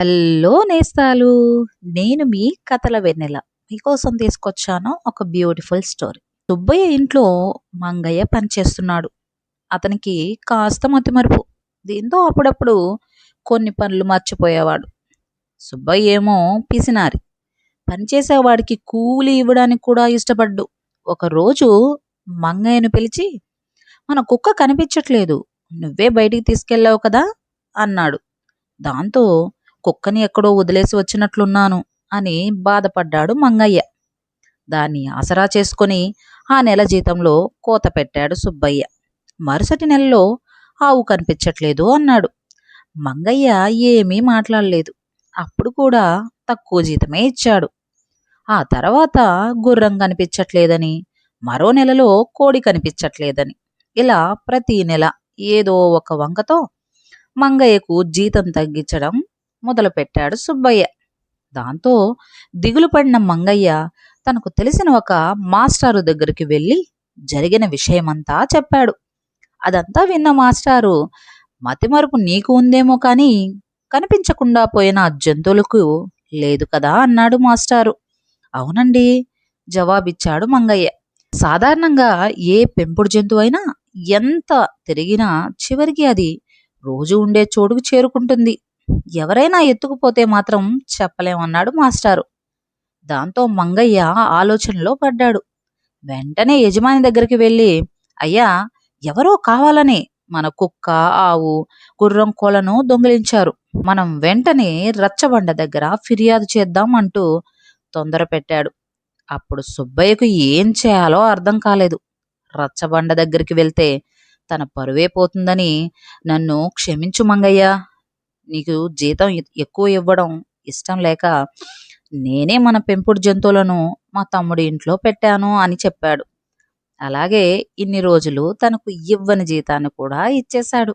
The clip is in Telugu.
హలో నేస్తాలు. నేను మీ కథల వెన్నెల. మీకోసం తీసుకొచ్చాను ఒక బ్యూటిఫుల్ స్టోరీ. సుబ్బయ్య ఇంట్లో మంగయ్య పనిచేస్తున్నాడు. అతనికి కాస్త మతిమరుపు. దీంతో అప్పుడప్పుడు కొన్ని పనులు మర్చిపోయేవాడు. సుబ్బయ్య ఏమో పిసినారి. పనిచేసేవాడికి కూలి ఇవ్వడానికి కూడా ఇష్టపడ్డు. ఒకరోజు మంగయ్యను పిలిచి, మన కుక్క కనిపించట్లేదు, నువ్వే బయటికి తీసుకెళ్ళావు కదా అన్నాడు. దాంతో కుక్కని ఎక్కడో వదిలేసి వచ్చినట్లున్నాను అని బాధపడ్డాడు మంగయ్య. దాన్ని ఆసరా చేసుకుని ఆ నెల జీతంలో కోత పెట్టాడు సుబ్బయ్య. మరుసటి నెలలో ఆవు కనిపించట్లేదు అన్నాడు. మంగయ్య ఏమీ మాట్లాడలేదు. అప్పుడు కూడా తక్కువ జీతమే ఇచ్చాడు. ఆ తర్వాత గుర్రం కనిపించట్లేదని, మరో నెలలో కోడి కనిపించట్లేదని, ఇలా ప్రతి నెల ఏదో ఒక వంకతో మంగయ్యకు జీతం తగ్గించడం మొదలుపెట్టాడు సుబ్బయ్య. దాంతో దిగులు పడిన మంగయ్య తనకు తెలిసిన ఒక మాస్టారు దగ్గరికి వెళ్ళి జరిగిన విషయమంతా చెప్పాడు. అదంతా విన్న మాస్టారు, మతిమరుపు నీకు ఉందేమో కానీ కనిపించకుండా పోయిన ఆ జంతువులకు లేదు కదా అన్నాడు మాస్టారు. అవునండి, జవాబిచ్చాడు మంగయ్య. సాధారణంగా ఏ పెంపుడు జంతువైనా ఎంత తిరిగినా చివరికి అది రోజు ఉండే చోటుకు చేరుకుంటుంది. ఎవరైనా ఎత్తుకుపోతే మాత్రం చెప్పలేమన్నాడు మాస్టారు. దాంతో మంగయ్య ఆలోచనలో పడ్డాడు. వెంటనే యజమాని దగ్గరికి వెళ్ళి, అయ్యా, ఎవరో కావాలని మన కుక్క, ఆవు, గుర్రం కోలను దొంగిలించారు. మనం వెంటనే రచ్చబండ దగ్గర ఫిర్యాదు చేద్దాం అంటూ తొందర పెట్టాడు. అప్పుడు సుబ్బయ్యకు ఏం చేయాలో అర్థం కాలేదు. రచ్చబండ దగ్గరికి వెళ్తే తన పరువే పోతుందని, నన్ను క్షమించు మంగయ్య, నీకు జీతం ఎక్కువ ఇవ్వడం ఇష్టం లేక నేనే మన పెంపుడు జంతువులను మా తమ్ముడి ఇంట్లో పెట్టాను అని చెప్పాడు. అలాగే ఇన్ని రోజులు తనకు ఇవ్వని జీతాన్ని కూడా ఇచ్చేశాడు.